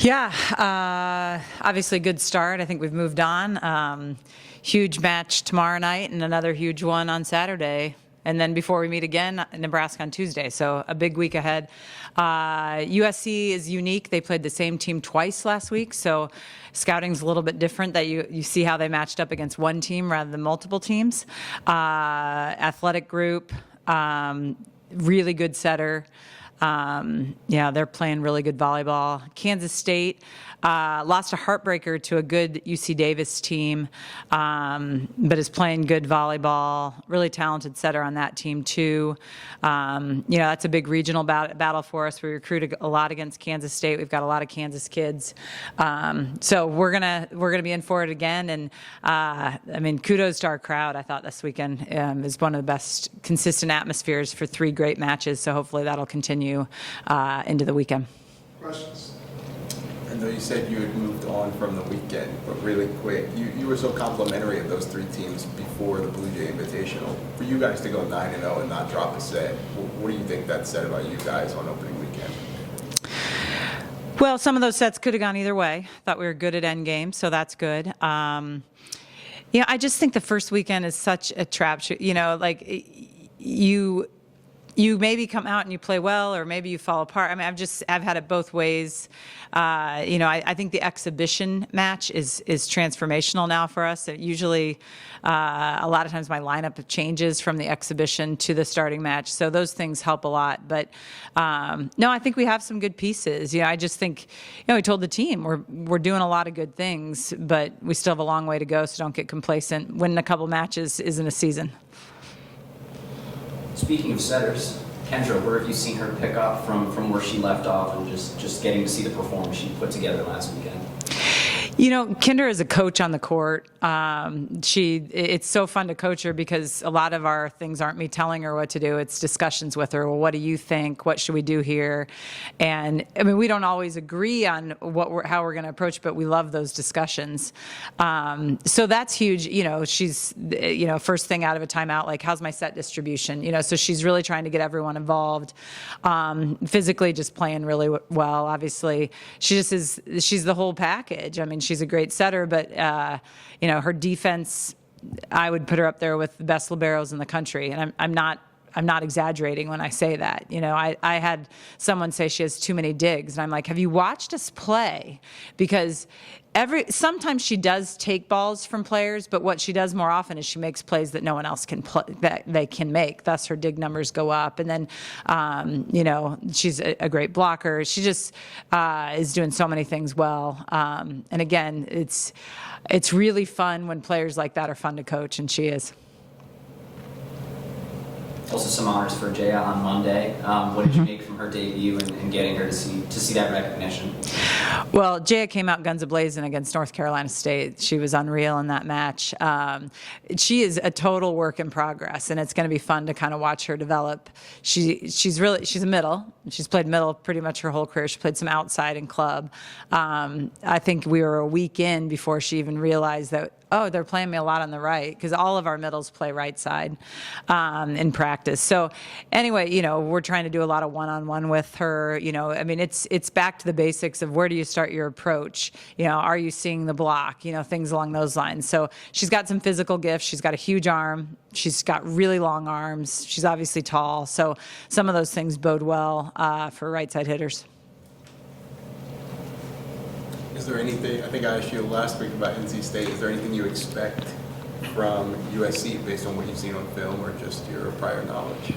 Yeah, obviously good start. I think we've moved on. Huge match tomorrow night and another huge one on Saturday. And then before we meet again, Nebraska on Tuesday. So a big week ahead. USC is unique. They played the same team twice last week. So scouting's a little bit different, that you see how they matched up against one team rather than multiple teams. Athletic group, really good setter. Yeah, they're playing really good volleyball. Kansas State lost a heartbreaker to a good UC Davis team, but is playing good volleyball. Really talented setter on that team too. That's a big regional battle for us. We recruited a lot against Kansas State. We've got a lot of Kansas kids, so we're gonna be in for it again. And kudos to our crowd. I thought this weekend is one of the best consistent atmospheres for 3 great matches. So hopefully that'll continue into the weekend. Questions? I know you said you had moved on from the weekend, but really quick, you were so complimentary of those 3 teams before the Blue Jay Invitational. For you guys to go 9-0 and not drop a set, what do you think that said about you guys on opening weekend? Well, some of those sets could have gone either way. Thought we were good at end game, so that's good. I just think the first weekend is such a trap shoot. You maybe come out and you play well, or maybe you fall apart. I've had it both ways. I think the exhibition match is transformational now for us. Usually, a lot of times my lineup changes from the exhibition to the starting match, so those things help a lot. But no, I think we have some good pieces. I just think, we told the team we're doing a lot of good things, but we still have a long way to go. So don't get complacent. Winning a couple matches isn't a season. Speaking of setters, Kendra, where have you seen her pick up from where she left off, and just getting to see the performance she put together last weekend? Kendra is a coach on the court. It's so fun to coach her because a lot of our things aren't me telling her what to do. It's discussions with her. Well, what do you think? What should we do here? And we don't always agree on how we're going to approach, but we love those discussions. So that's huge. She's, first thing out of a timeout, like, how's my set distribution? So she's really trying to get everyone involved. Physically just playing really well. Obviously, she's the whole package. She's a great setter, but her defense, I would put her up there with the best liberos in the country, and I'm not exaggerating when I say that. I had someone say she has too many digs, and I'm like, have you watched us play? Because sometimes she does take balls from players, but what she does more often is she makes plays that no one else can that they can make. Thus, her dig numbers go up. And then, she's a great blocker. She just is doing so many things well. And again, it's really fun when players like that are fun to coach, and she is. Also, some honors for Jaya on Monday. What did you make from her debut and getting her to see that recognition? Well, Jaya came out guns a-blazing against North Carolina State. She was unreal in that match. She is a total work in progress, and it's going to be fun to kind of watch her develop. She's a middle. She's played middle pretty much her whole career. She played some outside in club. I think we were a week in before she even realized that, they're playing me a lot on the right, because all of our middles play right side in practice. So anyway, we're trying to do a lot of one-on-one with her. It's back to the basics of where do you start your approach? Are you seeing the block? Things along those lines. So she's got some physical gifts. She's got a huge arm. She's got really long arms. She's obviously tall. So some of those things bode well for right side hitters. Is there anything, I think I asked you last week about NC State, is there anything you expect from USC based on what you've seen on film or just your prior knowledge?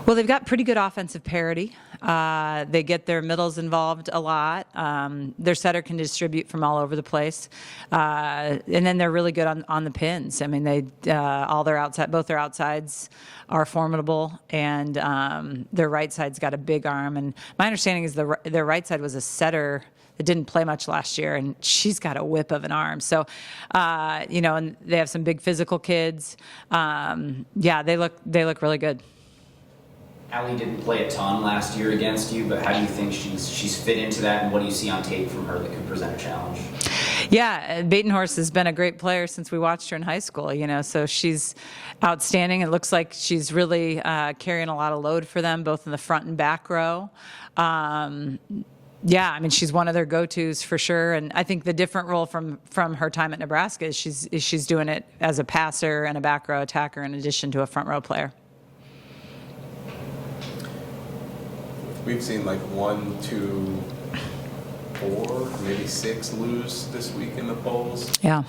Well, they've got pretty good offensive parity. They get their middles involved a lot. Their setter can distribute from all over the place. And then they're really good on the pins. Both their outsides are formidable, and their right side's got a big arm. And my understanding is their right side was a setter that didn't play much last year, and she's got a whip of an arm. So, and they have some big physical kids. They look really good. Allie didn't play a ton last year against you, but how do you think she's fit into that, and what do you see on tape from her that could present a challenge? Yeah, Batenhorst has been a great player since we watched her in high school, so she's outstanding. It looks like she's really carrying a lot of load for them, both in the front and back row. Yeah, I mean, she's one of their go-tos for sure, and I think the different role from her time at Nebraska is she's doing it as a passer and a back row attacker in addition to a front row player. We've seen like 1, 2, 4, maybe 6 lose this week in the polls. Yeah.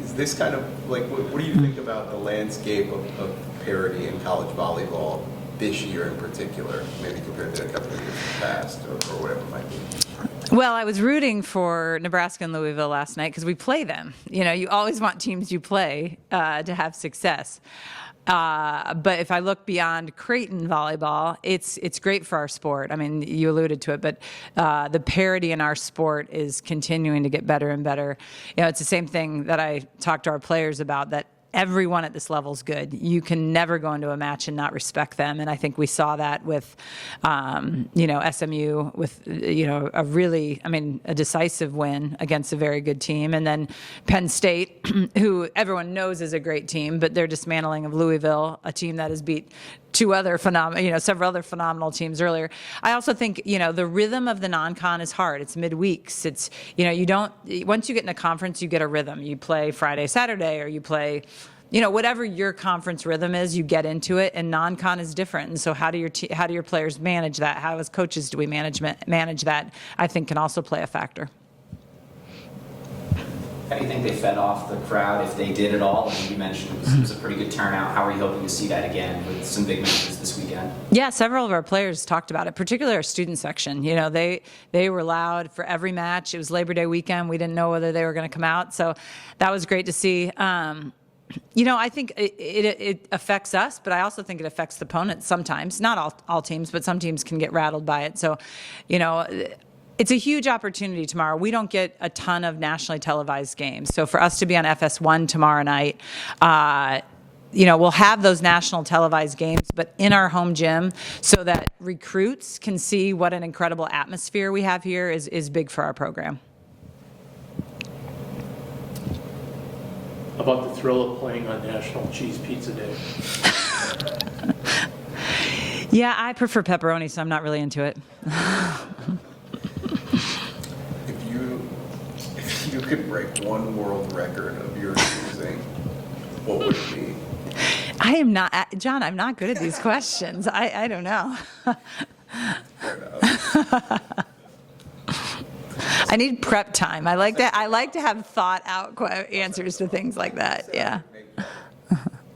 Is this kind of like, what do you think about the landscape of parity in college volleyball this year in particular, maybe compared to a couple of years in the past or whatever it might be? Well, I was rooting for Nebraska and Louisville last night because we play them. You know, you always want teams you play to have success. But if I look beyond Creighton volleyball, it's great for our sport. I mean, you alluded to it, but the parity in our sport is continuing to get better and better. You know, it's the same thing that I talk to our players about, that everyone at this level is good. You can never go into a match and not respect them. And I think we saw that with, SMU with, a decisive win against a very good team. And then Penn State, who everyone knows is a great team, but their dismantling of Louisville, a team that has beat several other phenomenal teams earlier. I also think, the rhythm of the non-con is hard. It's midweeks. It's, once you get in a conference, you get a rhythm. You play Friday, Saturday, or you play, whatever your conference rhythm is, you get into it, and non-con is different. And so how do your players manage that? How as coaches do we manage that? I think can also play a factor. How do you think they fed off the crowd, if they did at all? I mean, you mentioned it was a pretty good turnout. How are you hoping to see that again with some big matches this weekend? Yeah, several of our players talked about it, particularly our student section. They were loud for every match. It was Labor Day weekend. We didn't know whether they were going to come out, so that was great to see. I think it affects us, but I also think it affects the opponents sometimes. Not all teams, but some teams can get rattled by it. So, it's a huge opportunity tomorrow. We don't get a ton of nationally televised games. So for us to be on FS1 tomorrow night, we'll have those national televised games, but in our home gym, so that recruits can see what an incredible atmosphere we have here is big for our program. About the thrill of playing on National Cheese Pizza Day? Yeah, I prefer pepperoni, so I'm not really into it. If you could break one world record of your choosing, what would it be? I am not, John, I'm not good at these questions. I don't know. Fair enough. I need prep time. I like that. I like to have thought out answers to things like that. Yeah.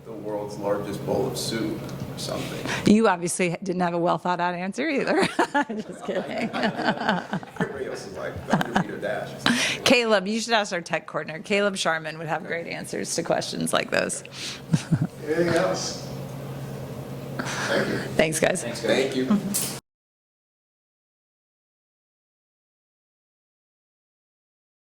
The world's largest bowl of soup or something. You obviously didn't have a well thought out answer either. Just kidding. Everybody else is like 100-meter dash. Caleb, you should ask our tech coordinator. Caleb Sharman would have great answers to questions like those. Anything else? Thank you. Thanks, guys. Thanks, guys. Thank you.